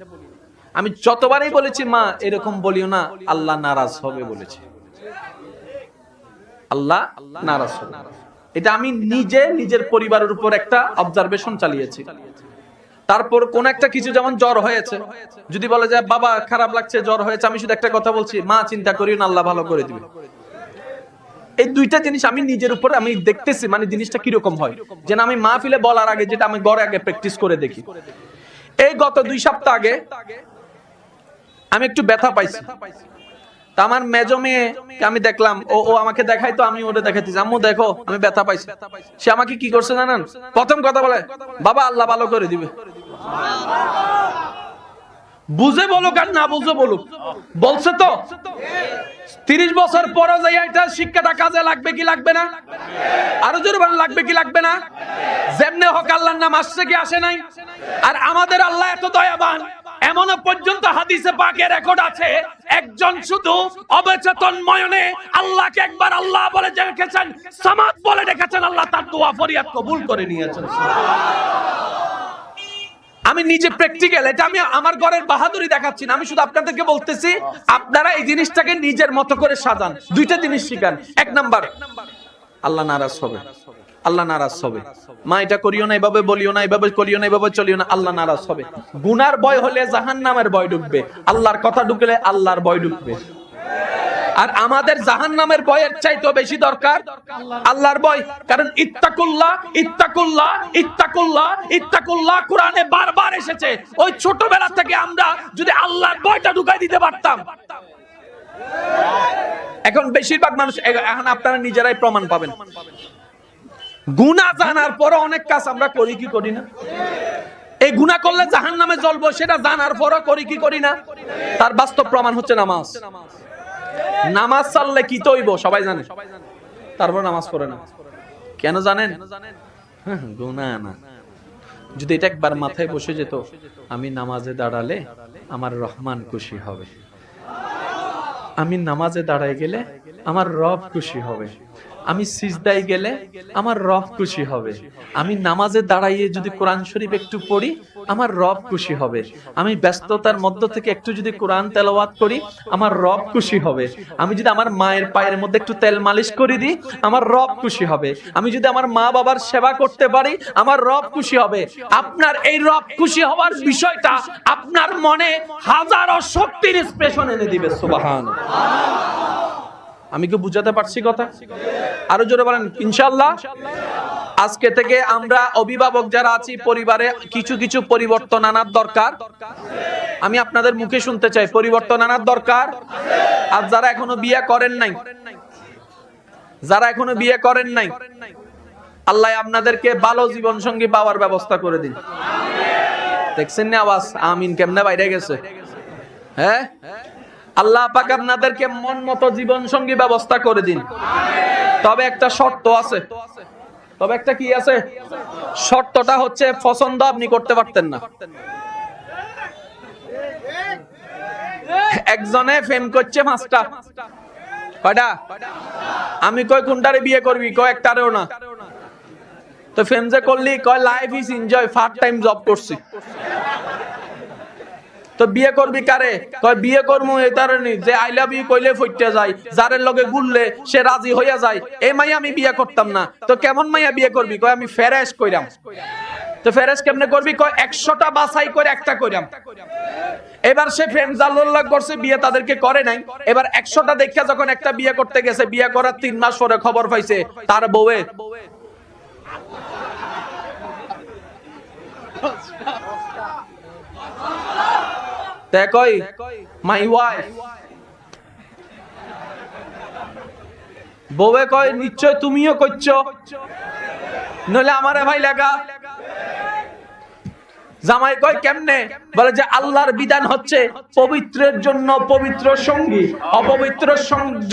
আমি যতবারই বলেছি মা এরকম বলিও না, আল্লাহ নারাজ হবে বলেছি, আল্লাহ নারাজ হবে। এটা আমি নিজে নিজের পরিবারের উপর একটা অবজারভেশন চালিয়েছি। তারপর কোন একটা কিছু, যেমন জ্বর হয়েছে, যদি বলে যে বাবা খারাপ লাগছে জ্বর হয়েছে, আমি শুধু একটা কথা বলছি মা চিন্তা করিও না আল্লাহ ভালো করে দিবে। এই 2টা জিনিস আমি নিজের উপর আমি দেখতেছি, মানে জিনিসটা কিরকম হয়, যেন আমি মাহফিলে বলার আগে যেটা আমি ঘরে আগে প্র্যাকটিস করে দেখি। এই গত 2 সপ্তাহ আগে আমি একটু ব্যথা পাইছি। তা আমার মেজো মেয়েকে আমি দেখলাম, ও আমাকে দেখাই, তো আমি ওরে দেখাইতেছি আম্মু দেখো আমি ব্যথা পাইছি। সে আমাকে কি করছে জানেন? প্রথম কথা বলে বাবা আল্লাহ ভালো করে দিবে। বুঝে বলুক আর না বুঝে বলুক, বলছে তো 30 বছর পরে যাই এটা শিক্ষাটা কাজে লাগবে কি লাগবে না? আরো জোরে বলেন লাগবে কি লাগবে না? যেমনে হোক আল্লাহর নাম আসছে কি আসে নাই? আর আমাদের আল্লাহ এত দয়াবান, এমনও পর্যন্ত হাদিসে পাকে রেকর্ড আছে একজন শুধু অবচেতন ময়নে আল্লাহকে একবার আল্লাহ বলে ডেকেছেন, সামাদ বলে ডেকেছেন, আল্লাহ তার দোয়া ফরিয়াদ কবুল করে নিয়েছেন। আমি নিজে প্র্যাকটিক্যাল, এটা আমি আমার ঘরের বাহাদুরি দেখাচ্ছি না, আমি শুধু আপনাদেরকে বলতেছি আপনারা এই জিনিসটাকে নিজের মতো করে সাজান। 2টা জিনিস শিখান। 1 নাম্বার, আল্লাহ নারাজ হবে, আল্লাহ নারাজ হবে। মা এটা করিও না, এভাবে বলিও না, এভাবে করিও না, এভাবে চলিও না, আল্লাহ নারাজ হবে। গুনার ভয় হলে জাহান্নামের ভয় ঢুকবে, আল্লাহর কথা ঢুকলে আল্লাহর ভয় ঢুকবে। আর আমাদের জাহান্নামের ভয়ের চাইতে বেশি দরকার আল্লাহর ভয়। কারণ ইত্তাকুল্লাহ ইত্তাকুল্লাহ ইত্তাকুল্লাহ ইত্তাকুল্লাহ কোরআনে বারবার এসেছে। ওই ছোটবেলা থেকে আমরা যদি আল্লাহর ভয়টা ঢুকাই দিতে পারতাম। এখন বেশিরভাগ মানুষ, এখন আপনারা নিজেরাই প্রমাণ পাবেন, গুনাহ জানার পরে অনেক কাজ আমরা করি কি করি না? এই গুনাহ করলে জাহান্নামে জ্বলবো সেটা জানার পরে করি কি করি না? তার বাস্তব প্রমাণ হচ্ছে নামাজ। নামাজ ছাড়লে কি তৈব সবাই জানে, তারপর নামাজ পড়ে না কেন জানেন? গুনাহ না। যদি এটা একবার মাথায় বসে যেত আমি নামাজে দাঁড়ালে আমার রহমান খুশি হবে, আমি নামাজে দাঁড়ায় গেলে আমার রব খুশি হবে, আমি সিজদায় গেলে আমার রব খুশি হবে, আমি নামাজে দাঁড়াইয়ে যদি কোরআন শরীফ একটু পড়ি আমার রব খুশি হবে, আমি ব্যস্ততার মধ্য থেকে একটু যদি কোরআন তেলাওয়াত করি আমার রব খুশি হবে, আমি যদি আমার মায়ের পায়ের মধ্যে একটু তেল মালিশ করে দিই আমার রব খুশি হবে, আমি যদি আমার মা বাবার সেবা করতে পারি আমার রব খুশি হবে। আপনার এই রব খুশি হওয়ার বিষয়টা আপনার মনে হাজারো শক্তির এক্সপ্রেশন এনে দিবে। সুবহানাল্লাহ। আমি কি বুঝাতে পারছি কথা? আরো জোরে বলেন ইনশাআল্লাহ। আজকে থেকে আমরা অভিভাবক যারা আছি পরিবারে কিছু কিছু পরিবর্তন আনার দরকার। আমি আপনাদের মুখে শুনতে চাই পরিবর্তন আনার দরকার। আর যারা এখনো বিয়ে করেন নাই, যারা এখনো বিয়ে করেন নাই, আল্লাহ আপনাদেরকে ভালো জীবন সঙ্গী পাওয়ার ব্যবস্থা করে দিন। দেখছেন না আওয়াজ আমিন কেমনে বাইরে গেছে? হ্যাঁ, আল্লাহ পাক আপনাদেরকে মন মতো জীবন সঙ্গী ব্যবস্থা করে দিন। তবে একটা শর্ত আছে। তবে একটা কি আছে? শর্তটা হচ্ছে পছন্দ আপনি করতে পারতেন না। একজনে প্রেম করছে 5টা, কয়টা? আমি কই কোনটারে বিয়ে করবি? কয় একটারেও না। তো প্রেম যে করলি, কয় life is enjoy, part time job করছি। তো বিয়ে করবি কারে? কয় বিয়ে করমু এই কারণে যে আই লাভ ইউ কইলে ফইটে যায়, যারের লগে গুললে সে রাজি হইয়া যায়, এই মাইয়া আমি বিয়ে করতাম না। তো কেমন মাইয়া বিয়ে করবি? কয় আমি ফেরেশ কইরাম। তো ফেরেশ কেমনে করবি? কয় 100টা বাছাই করে একটা কইরাম। এবার সে প্রেম জাল্লাল্লাহ করছে, বিয়ে তাদেরকে করে নাই। এবার 100টা দেখা যখন একটা বিয়ে করতে গেছে, বিয়ে করার 3 মাস পরে খবর পাইছে তার বউয়ে কই মাই ওয়াইফ, বউয়ে কয় নিশ্চয় তুমিও করছো, নইলে আমারে ভাই লাগা। জামাই কয় কেমনে? বলে যে আল্লাহর বিধান হচ্ছে পবিত্রের জন্য পবিত্র সঙ্গী, অপবিত্রের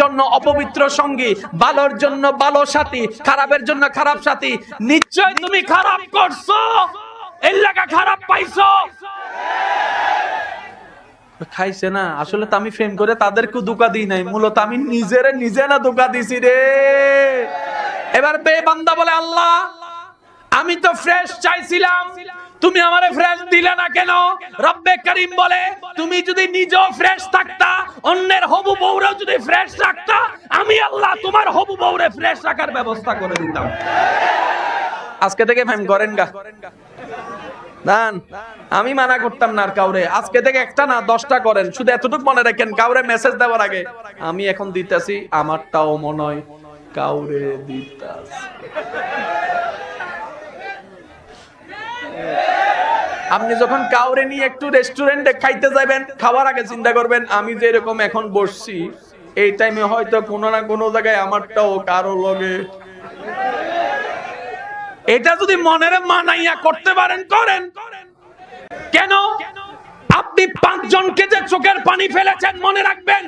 জন্য অপবিত্র সঙ্গী, ভালোর জন্য ভালো সাথী, খারাপের জন্য খারাপ সাথী। নিশ্চয় তুমি খারাপ করছো, এর লাগা খারাপ পাইছো। খাইছে না, আসলে তো আমি ফেম করে তাদেরকে ধোঁকা দিই নাই, মূলত আমি নিজে না ধোঁকা দিছি রে। এবার বেবান্দা বলে আল্লাহ আমি তো ফ্রেশ চাইছিলাম, তুমি আমারে ফ্রেশ দিলে না কেন? রব্বে করিম বলে তুমি যদি নিজেও ফ্রেশ থাকতা, অন্যের হবু বউরাও যদি ফ্রেশ রাখতা, আমি আল্লাহ তোমার হবু বউরে ফ্রেশ রাখার ব্যবস্থা করে দিতাম। আজকে থেকে ফেম করেন গা দান, আমি মানা করতাম না আর কাউরে। আজকে থেকে একটা না 10টা করেন, শুধু এতটুকু মনে রাখেন কাউরে মেসেজ দেওয়ার আগে আমি এখন দিতেছি আমারটাও মনে হয় কাউরে দিতাছি। আপনি যখন কাউরে নিয়ে একটু রেস্টুরেন্টে খাইতে যাবেন, খাওয়ার আগে চিন্তা করবেন আমি যে এরকম এখন বসছি এই টাইমে হয়তো কোনো না কোনো জায়গায় আমারটাও কারো লগে। এটা যদি মনের মানাইয়া করতে পারেন করেন। কেন? আপনি 5 জনকে যে চোখের পানি ফেলেছেন মনে রাখবেন,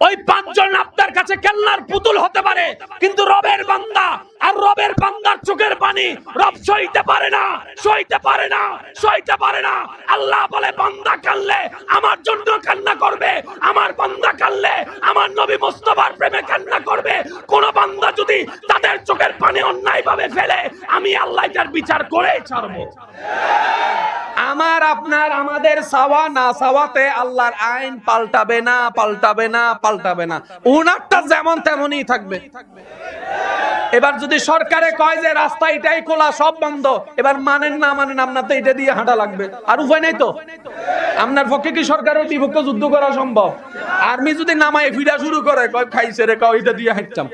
ওই 5 জন আপনার কাছে খেলনার পুতুল হতে পারে, কিন্তু রবের বান্দা আর রবের বান্দার চোখের পানি রব সইতে পারে না, সইতে পারে না, সইতে পারে না। আল্লাহ বলে বান্দা কাঁদলে আমার জন্য কান্না করবে, আমার বান্দা কাঁদলে আমার নবী মুস্তাফার প্রেমে কান্না করবে। কোন বান্দা যদি তাদের চোখের পানি অন্যায়ভাবে ফেলে, আমি আল্লাহ তার বিচার করেই ছাড়বো। আমার আপনার আমাদের সাওয়া না সাওয়াতে আল্লাহর আইন পাল্টাবে না, পাল্টাবে না, পাল্টাবে না। উনারটা যেমন তেমনই থাকবে। এবার যদি সরকারে কয় যে রাস্তা এটাই খোলা, সব বন্ধ, এবার মানেন না মানেন, আপনার তো এটা দিয়ে হাঁটা লাগবে, আর উপায় নেই তো। আপনার পক্ষে কি সরকারের বিপক্ষে যুদ্ধ করা সম্ভব? আর্মি যদি নামায় ফিরা শুরু করে কয় খাইছে রে, কয় এটা দিয়ে হাঁটতাম।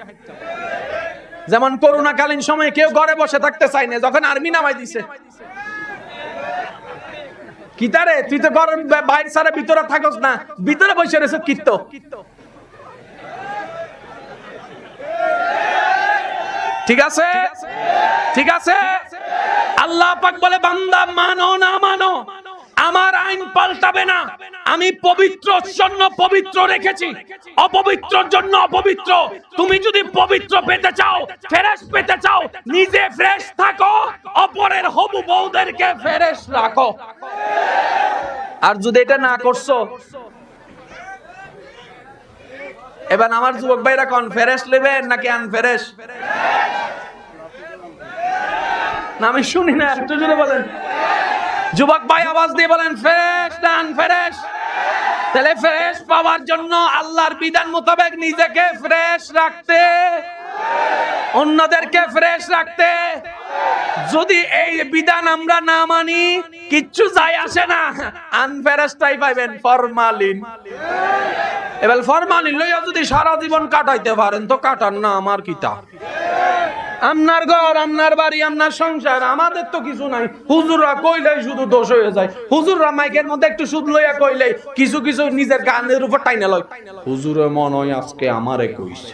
যেমন করোনাকালীন সময়ে কেউ ঘরে বসে থাকতে চায় না, যখন আর্মি নামাই দিছে কিতারে তুই তো ঘরের বাইরে সারা ভিতরে থাকস না, ভিতরে বসে রয়েছে কীর্ত। ঠিক আছে, ঠিক আছে। আল্লাহ পাক বলে বান্দা মানো না মানো, আমার আইন পাল্টাবে না। আমি পবিত্রর জন্য পবিত্র রেখেছি, অপবিত্রর জন্য অপবিত্র। তুমি যদি পবিত্র পেতে চাও, ফ্রেশ পেতে চাও, নিজে ফ্রেশ থাকো, অপরের হবু বউদেরকে ফ্রেশ রাখো। আর যদি এটা না করছো, এবার আমার যুবক ভাইরা কোন ফ্রেশ নেবেন নাকি আনফ্রেশ? না আমি শুনি না, একটু জোরে বলেন। যুবক ভাই আওয়াজ দিয়ে বলেন ফ্রেশ না আনফ্রেশ? তাহলে ফ্রেশ পাওয়ার জন্য আল্লাহর বিধান মোতাবেক নিজেকে ফ্রেশ রাখতে, অন্যদেরকে ফ্রেশ রাখতে। যদি এই বিধান আমরা না মানি, কিচ্ছু যায় আসে না, আনফ্রেশটাই পাইবেন, ফরমালিন। এবার ফরমালিন লইয়া যদি সারা জীবন কাটাইতে পারেন তো কাটান না, আমার কিতা। আপনার ঘর, আপনার বাড়ি, আপনার সংসার, আমাদের তো কিছু নাই। হুজুররা কইলেই শুধু দোষ হয়ে যায়। হুজুররা মাইকের মধ্যে একটু সুদ লইয়া কইলেই কিছু কিছু নিজের গানের উপর টাইনা লয়। হুজুরে মন হয় আজকে আমারে কইছে।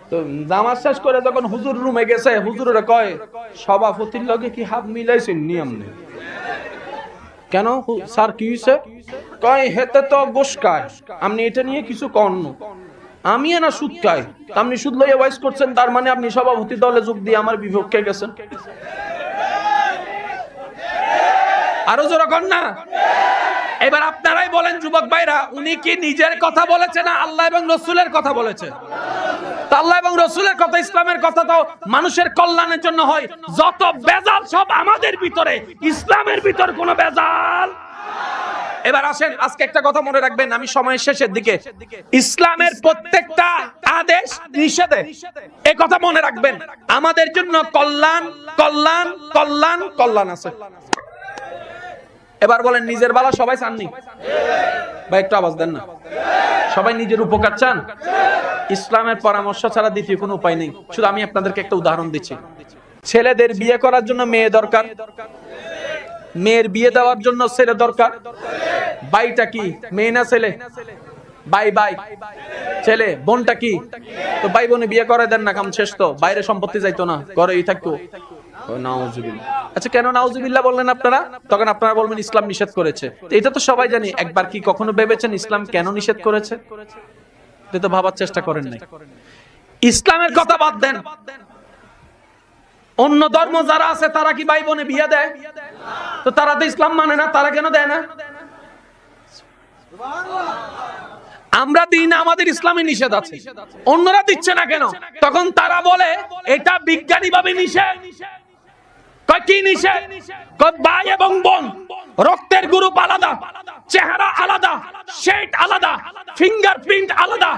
তো জামাত শেষ করে যখন হুজুর রুমে গেছে, হুজুরে কয় সভাপতির লগে কি হাত মিলাইছেন নিয়ম নেই কেন? স্যার কি হইছে? কয় হেতে তো গোশ খায়, আপনি এটা নিয়ে কিছু কন না। আমি না সুদ খাই, আপনি সুদ লইয়া ওয়াইজ করছেন, তার মানে আপনি সভাপতি দলে যোগ দিয়ে আমার বিপক্ষে গেছেন। আরো জোরে কন না। এবার আপনারাই বলেন যুবক ভাইরা, উনি কি নিজের কথা বলেছে না আল্লাহ এবং রসুলের কথা বলেছে? আল্লাহ এবং রসুলের কথা, ইসলামের কথা তো মানুষের কল্যাণের জন্য হয়। যত বেজাল সব আমাদের ভিতরে, ইসলামের ভিতর কোনো বেজাল। এবার আসেন, আজকে একটা কথা মনে রাখবেন, আমি সময়ের শেষের দিকে, ইসলামের প্রত্যেকটা আদেশ নিষেধে এই কথা মনে রাখবেন, আমাদের জন্য কল্যাণ কল্যাণ কল্যাণ কল্যাণ আছে। এবার বলেন নিজের বালা সবাই চাননি? ভাই একটু আওয়াজ দেন না। সবাই নিজের উপকার চান? ইসলামের পরামর্শ ছাড়া দ্বিতীয় কোনো উপায় নেই। শুধু আমি আপনাদেরকে একটা উদাহরণ দিচ্ছি। ছেলেদের বিয়ে করার জন্য মেয়ে দরকার, মেয়ের বিয়ে দেওয়ার জন্য ছেলে দরকার। ভাইটা কি মেয়ে না ছেলে? ভাই ভাই ছেলে, বোনটা কি? তো ভাই বোনে বিয়ে করে দেন না, কাম শেষ তো। বাইরে সম্পত্তি যাইতো না, ঘরেই থাকতো। নাউজুবিল্লাহ। আচ্ছা, কেন নাউজুবিল্লাহ বললেন আপনারা? তখন আপনারা বলবেন ইসলাম নিষেধ করেছে। এটা তো সবাই জানি। একবার কি কখনো ভেবেছেন ইসলাম কেন নিষেধ করেছে? এটা তো ভাবার চেষ্টা করেন নাই। ইসলামের কথা বাদ দেন, অন্য ধর্ম যারা আছে তারা কি ভাই বোনে বিয়ে দেয়? তো তারা তো ইসলাম মানে না, তারা কেন দেয় না? আমরা দিই না, আমাদের ইসলামে নিষেধ আছে, অন্যরা দিচ্ছে না কেন? তখন তারা বলে এটা বিজ্ঞানী ভাবে নিষেধ। কয় কি নিষেধ? কয় ভাই এবং বোন, রক্তের গ্রুপ আলাদা, চেহারা আলাদা, শেড আলাদা, ফিঙ্গারপ্রিন্ট আলাদা,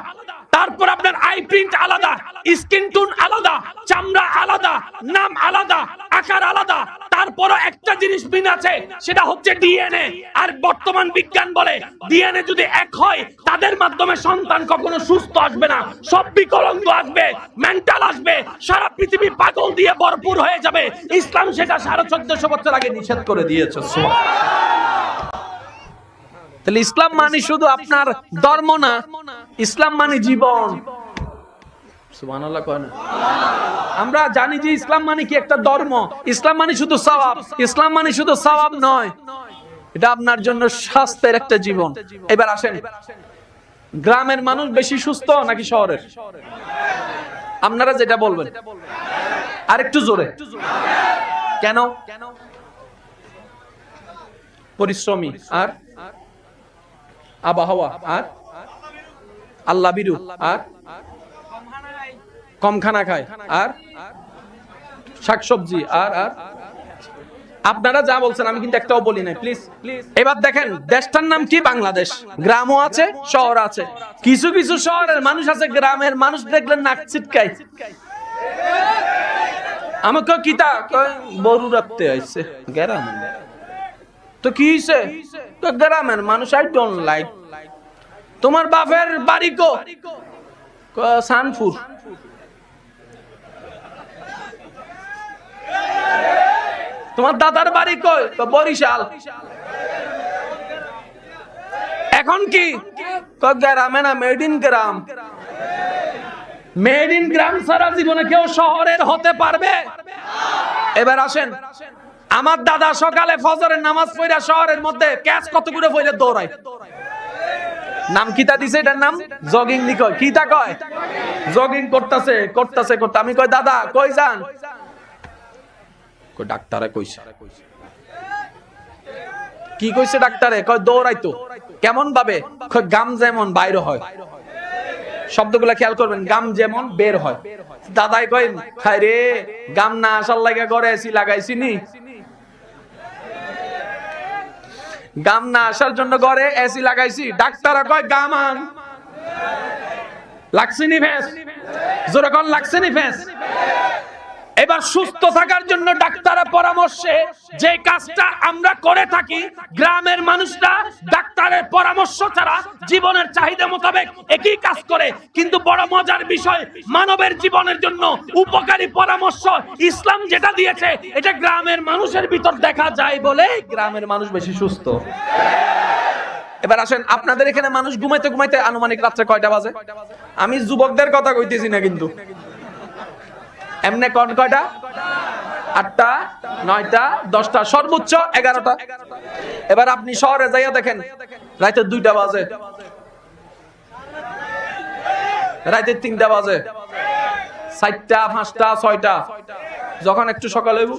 তারপর আপনার আই প্রিন্ট আলাদা, স্কিন টোন আলাদা, চামড়া আলাদা, নাম আলাদা, আকার আলাদা, তারপরও একটা জিনিস মিল আছে, সেটা হচ্ছে ডিএনএ। আর বর্তমান বিজ্ঞান বলে ডিএনএ যদি এক হয় তাদের মাধ্যমে সন্তান কখনো সুস্থ আসবে না, সব বিকলাঙ্গ আসবে, মেন্টাল আসবে, সারা পৃথিবী পাগল দিয়ে ভরপুর হয়ে যাবে। ইসলাম সেটা 1450 বছর আগে নিষেধ করে দিয়েছে। তাহলে ইসলাম মানে শুধু আপনার ধর্ম না, ইসলাম মানে জীবন। সুবহানাল্লাহ কয় না? আমরা জানি যে ইসলাম মানে কি একটা ধর্ম, ইসলাম মানে শুধু সওয়াব, ইসলাম মানে শুধু সওয়াব নয়, এটা আপনার জন্য স্বাস্থ্যের একটা জীবন। এবার আসেন, গ্রামের মানুষ বেশি সুস্থ নাকি শহরের? আপনারা যেটা বলবেন, আরেকটু জোরে। কেন? পরিশ্রমী, আর আবহাওয়া, আর আল্লাহ বিরু, আর কম খানা খায়, আর শাকসবজি, আর আর আপনারা যা বলছেন আমি কিন্তু একটাও বলি নাই, প্লিজ। এবার দেখেন, দেশটার নাম কি? বাংলাদেশ। গ্রামও আছে, শহর আছে। কিছু কিছু শহরের মানুষ আছে, গ্রামের মানুষ দেখলেন নাক ছিটকায়। আমাকে কিতা কয় বড়ু রাখতে আইছে গ্রাম, তো কি হইছে? তো গ্রামের মানুষ আই ডোন্ট লাইক। তোমার বাপের বাড়ি কো? সানপুর। তোমার দাদার বাড়ি কই? বরিশাল। এখন কি গ্রামে না, মেড ইন গ্রাম। মেড ইন গ্রাম সারা জীবনে কেউ শহরের হতে পারবে? এবার আসেন, আমার দাদা সকালে ফজরের নামাজ পড়া শহরের মধ্যে ক্যাচ কত করে পড়ে দৌড়ায়। নাম কিতা দিছে? এটার নাম জগিং নি কয়। কিতা কয়? জগিং করতেছে করতেছে করতে। আমি কই দাদা কই যান? কই ডাক্তারে কইছে। কি কইছে ডাক্তারে? কয় দৌড়াইতো। কেমন ভাবে? কয় গাম যেমন বাইরে হয়। শব্দগুলা খেয়াল করবেন, গাম যেমন বের হয়। দাদাই কয় খাই রে, গাম না আসার লাগা ঘরে এসি লাগাইছি নি। গাম না আসার জন্য ঘরে এসি লাগাইছি। ডাক্তার কয় গাম আন। লাগছিনি ফেস? জোরে কোন লাগছিনি ফেস? এবার সুস্থ থাকার জন্য ডাক্তারের পরামর্শে যে কাজটা আমরা করে থাকি, গ্রামের মানুষরা ডাক্তারের পরামর্শ ছাড়া জীবনের চাহিদা মোতাবেক একই কাজ করে। কিন্তু বড় মজার বিষয়, মানবের জীবনের জন্য উপকারী পরামর্শ ইসলাম যেটা দিয়েছে, এটা গ্রামের মানুষের ভিতর দেখা যায় বলে গ্রামের মানুষ বেশি সুস্থ। এবার আসেন, আপনাদের এখানে মানুষ ঘুমাইতে ঘুমাইতে আনুমানিক রাত্রে কয়টা বাজে? আমি যুবকদের কথা কইতেছি না কিন্তু। এমনে কোন কয়টা? 8টা, 9টা, 10টা, সর্বোচ্চ 11টা। এবার আপনি শহরে যাইয়া দেখেন, রাতে 2টা বাজে, রাতে 3টা বাজে, 4টা, 5টা, 6টা, যখন একটু সকাল হইব।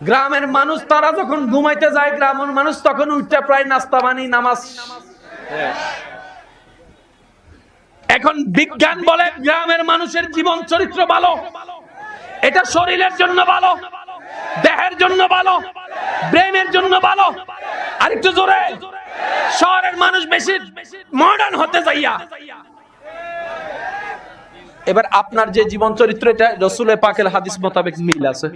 গ্রামের মানুষ তারা যখন ঘুমাইতে যায়, গ্রামের মানুষ তখন উঠতে প্রায় নাস্তা পানি নামাজ। এখন বিজ্ঞান বলে গ্রামের মানুষের জীবন চরিত্র ভালো, এটা শরীরের জন্য ভালো, দেহের জন্য ভালো, ব্রেনের জন্য ভালো। আরেকটু জোরে, শহরের মানুষ বেশি মডার্ন হতে যাইয়া। এবার আপনার যে জীবন চরিত্র, এটা রাসূলের পাকের হাদিস মোতাবেক মিল আছে।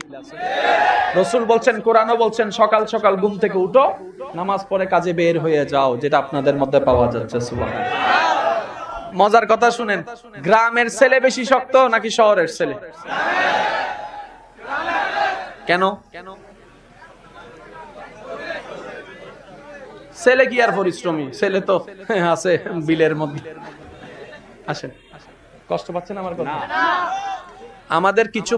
রাসূল বলছেন, কোরআনও বলছেন, সকাল সকাল ঘুম থেকে উঠো, নামাজ পড়ে কাজে বের হয়ে যাও, যেটা আপনাদের মধ্যে পাওয়া যাচ্ছে। সুবহানাল্লাহ। মজার কথা শুনেন, গ্রামের ছেলে বেশি শক্ত নাকি শহরের ছেলে? কেন? ছেলে কি আর পরিশ্রমী? ছেলে তো আছে বিলের মধ্যে। আসেন, কষ্ট পাচ্ছেন আমার কথা? আমাদের কিছু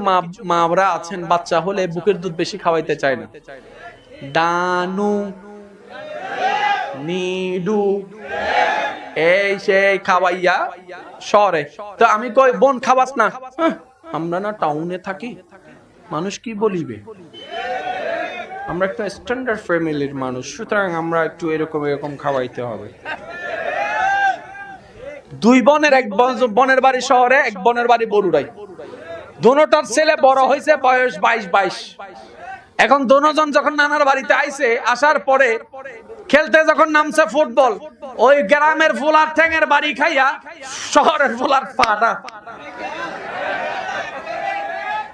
মারা আছেন বাচ্চা হলে বুকের দুধ বেশি খাওয়াইতে চায় না। ডানু নিডু এই সেই খাওয়াইয়া শহরে, তো আমি কই বোন খাবাস না, আমরা না টাউনে থাকি, মানুষ কি বলিবে, আমরা একটা স্ট্যান্ডার্ড ফ্যামিলির মানুষ, সুতরাং আমরা একটু এরকম এরকম খাওয়াইতে হবে। দুই বোনের, এক বোনের বাড়ি শহরে, এক বোনের বাড়ি বরুড়াই। দোনোটার ছেলে বড় হয়েছে, বয়স 22। এখন দোনোজন যখন নানার বাড়িতে আইছে, আসার পরে খেলতে যখন নামছে ফুটবল, ওই গ্রামের ফুলার ঠ্যাঙের বাড়ি খাইয়া শহরের ফুলার পাটা।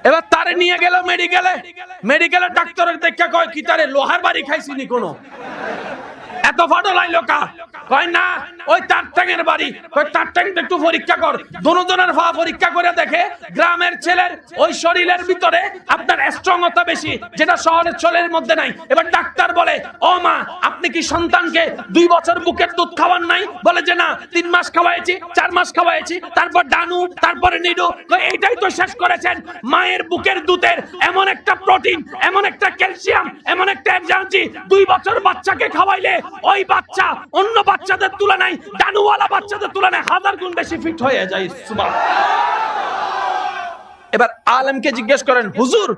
এবার তারে নিয়ে গেল মেডিকেলে ডাক্তারের দেখে কয় কি তারে লোহার বাড়ি খাইছিনি কোনো, এত ফাটো লাইলো কা? কয় না, ওই তার ট্যাঙের বাড়ি। কয় তার ট্যাংটা একটু পরীক্ষা কর। দুজনের পা পরীক্ষা করে দেখে গ্রামের ছেলের ওই শরীরের ভিতরে আপনার স্ট্রংতা বেশি, যেটা শহরের ছেলের মধ্যে নাই। এবার ডাক্তার বলে, ও মা আপনি কি সন্তানকে 2 বছর বুকের দুধ খাওয়ান নাই? বলে যে না, 3 মাস খাওয়াইছি, 4 মাস খাওয়াইছি, তারপর ডানু, তারপরে নিডু। এইটাই তো শেষ করেছেন। মায়ের বুকের দুধের এমন একটা প্রোটিন, এমন একটা ক্যালসিয়াম, এমন একটা এনার্জি, 2 বছর বাচ্চাকে খাওয়াইলে ওই বাচ্চা অন্য বাচ্চাদের তুলনায়, ডানুওয়ালা বাচ্চাদের তুলনায় 1000 গুণ বেশি ফিট হয়ে যায়। এবার আলেমকে জিজ্ঞেস করেন, হুজুর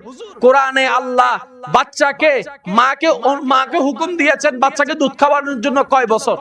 কোরআনে আল্লাহ বাচ্চাকে মাকে হুকুম দিয়েছেন বাচ্চাকে দুধ খাওয়ানোর জন্য কয় বছর?